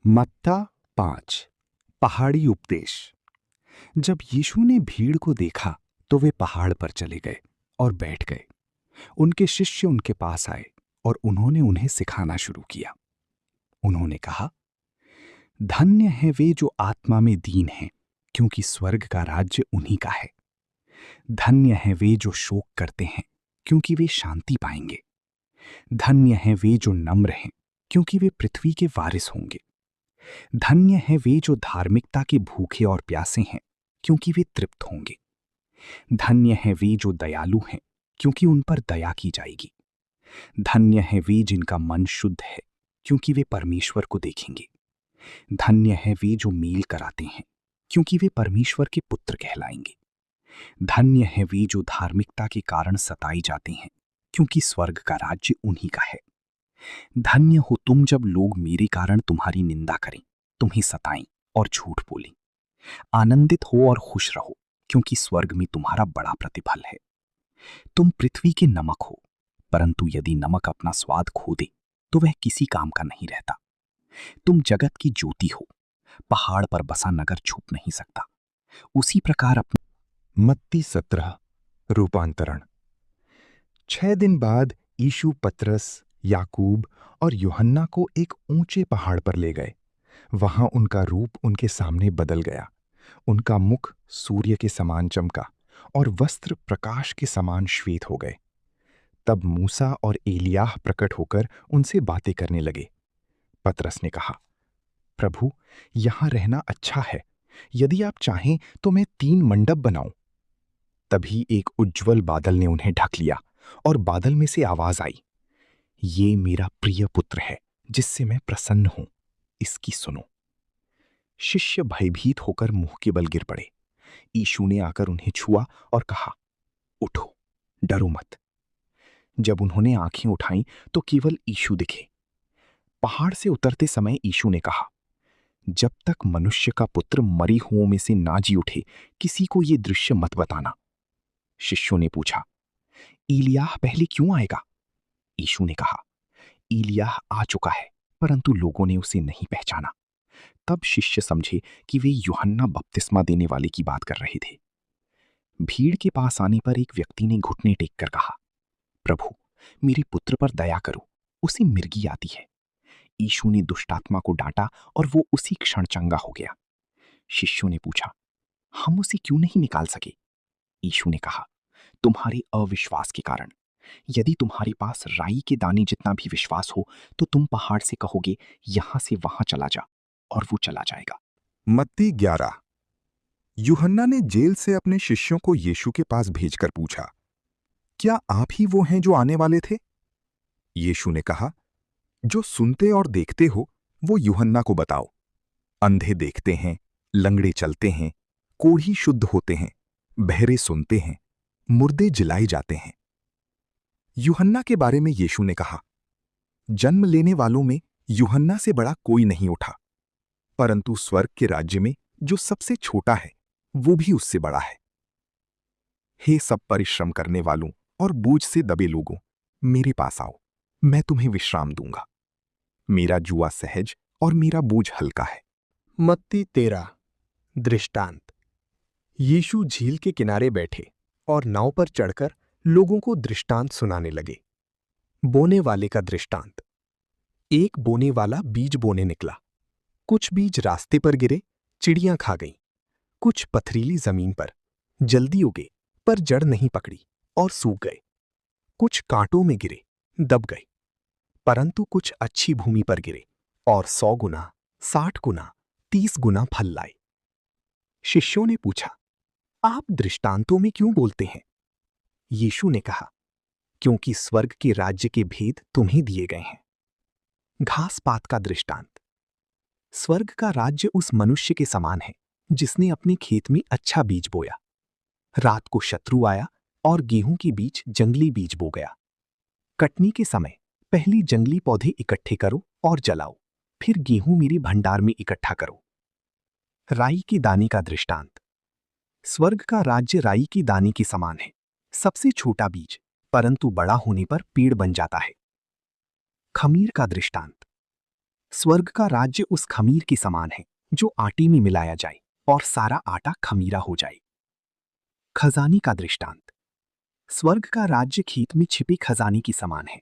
मत्ता 5 पहाड़ी उपदेश। जब यीशु ने भीड़ को देखा तो वे पहाड़ पर चले गए और बैठ गए। उनके शिष्य उनके पास आए और उन्होंने उन्हें सिखाना शुरू किया। उन्होंने कहा, धन्य हैं वे जो आत्मा में दीन हैं, क्योंकि स्वर्ग का राज्य उन्हीं का है। धन्य हैं वे जो शोक करते हैं, क्योंकि वे शांति पाएंगे। धन्य हैं वे जो नम्र हैं, क्योंकि वे पृथ्वी के वारिस होंगे। धन्य हैं वे जो धार्मिकता के भूखे और प्यासे हैं, क्योंकि वे तृप्त होंगे। धन्य हैं वे जो दयालु हैं, क्योंकि उन पर दया की जाएगी। धन्य हैं वे जिनका मन शुद्ध है, क्योंकि वे परमेश्वर को देखेंगे। धन्य हैं वे जो मेल कराते हैं, क्योंकि वे परमेश्वर के पुत्र कहलाएंगे। धन्य हैं वे जो धार्मिकता के कारण सताए जाते हैं, क्योंकि स्वर्ग का राज्य उन्हीं का है। धन्य हो तुम जब लोग मेरे कारण तुम्हारी निंदा करें, तुम्हें सताएं और झूठ बोलें। आनंदित हो और खुश रहो, क्योंकि स्वर्ग में तुम्हारा बड़ा प्रतिफल है। तुम पृथ्वी के नमक हो, परंतु यदि नमक अपना स्वाद खो दे तो वह किसी काम का नहीं रहता। तुम जगत की ज्योति हो। पहाड़ पर बसा नगर छुप नहीं सकता। उसी प्रकार अपने मत्ती 17 रूपांतरण। 6 दिन बाद यीशु पतरस, याकूब और यूहन्ना को एक ऊंचे पहाड़ पर ले गए। वहां उनका रूप उनके सामने बदल गया। उनका मुख सूर्य के समान चमका और वस्त्र प्रकाश के समान श्वेत हो गए। तब मूसा और एलियाह प्रकट होकर उनसे बातें करने लगे। पतरस ने कहा, प्रभु, यहां रहना अच्छा है। यदि आप चाहें तो मैं 3 मंडप बनाऊं। तभी एक उज्जवल बादल ने उन्हें ढक लिया और बादल में से आवाज आई, ये मेरा प्रिय पुत्र है, जिससे मैं प्रसन्न हूं, इसकी सुनो। शिष्य भयभीत होकर मुंह के बल गिर पड़े। यीशु ने आकर उन्हें छुआ और कहा, उठो, डरो मत। जब उन्होंने आंखें उठाईं तो केवल यीशु दिखे। पहाड़ से उतरते समय यीशु ने कहा, जब तक मनुष्य का पुत्र मरी हुओं में से ना जी उठे, किसी को यह दृश्य मत बताना। शिष्यों ने पूछा, एलियाह पहले क्यों आएगा? यीशु ने कहा, एलियाह आ चुका है, परंतु लोगों ने उसे नहीं पहचाना। तब शिष्य समझे कि वे यूहन्ना बपतिस्मा देने वाले की बात कर रहे थे। भीड़ के पास आने पर एक व्यक्ति ने घुटने टेककर कहा, प्रभु, मेरे पुत्र पर दया करो, उसे मिर्गी आती है। यीशु ने दुष्टात्मा को डांटा और वो उसी क्षण चंगा हो गया। शिष्यों ने पूछा, हम उसे क्यों नहीं निकाल सके? यीशु ने कहा, तुम्हारे अविश्वास के कारण। यदि तुम्हारे पास राई के दाने जितना भी विश्वास हो तो तुम पहाड़ से कहोगे, यहां से वहां चला जा, और वो चला जाएगा। मत्ती 11। यूहन्ना ने जेल से अपने शिष्यों को यीशु के पास भेजकर पूछा, क्या आप ही वो हैं जो आने वाले थे? यीशु ने कहा, जो सुनते और देखते हो वो यूहन्ना को बताओ। अंधे देखते हैं, लंगड़े चलते हैं, कोढ़ी शुद्ध होते हैं, बहरे सुनते हैं, मुर्दे जिलाए जाते हैं। यूहन्ना के बारे में यीशु ने कहा, जन्म लेने वालों में यूहन्ना से बड़ा कोई नहीं उठा, परंतु स्वर्ग के राज्य में जो सबसे छोटा है वो भी उससे बड़ा है। हे सब परिश्रम करने वालों और बोझ से दबे लोगों, मेरे पास आओ, मैं तुम्हें विश्राम दूंगा। मेरा जुआ सहज और मेरा बोझ हल्का है। मत्ती 13 दृष्टांत। यीशु झील के किनारे बैठे और नाव पर चढ़कर लोगों को दृष्टांत सुनाने लगे। बोने वाले का दृष्टांत। एक बोने वाला बीज बोने निकला। कुछ बीज रास्ते पर गिरे, चिड़ियां खा गईं। कुछ पथरीली जमीन पर जल्दी उगे, पर जड़ नहीं पकड़ी और सूख गए। कुछ कांटों में गिरे, दब गए। परंतु कुछ अच्छी भूमि पर गिरे और 100 गुना, 60 गुना, 30 गुना फल लाए। शिष्यों ने पूछा, आप दृष्टांतों में क्यों बोलते हैं? यीशु ने कहा, क्योंकि स्वर्ग के राज्य के भेद तुम्हें दिए गए हैं। घास पात का दृष्टांत। स्वर्ग का राज्य उस मनुष्य के समान है जिसने अपने खेत में अच्छा बीज बोया। रात को शत्रु आया और गेहूं के बीच जंगली बीज बो गया। कटनी के समय पहले जंगली पौधे इकट्ठे करो और जलाओ, फिर गेहूं मेरे भंडार में इकट्ठा करो। राई के दाने का दृष्टांत। स्वर्ग का राज्य राई के दाने के समान है, सबसे छोटा बीज, परंतु बड़ा होने पर पेड़ बन जाता है। खमीर का दृष्टांत। स्वर्ग का राज्य उस खमीर के समान है जो आटे में मिलाया जाए और सारा आटा खमीरा हो जाए। खजाने का दृष्टांत। स्वर्ग का राज्य खेत में छिपे खजाने के समान है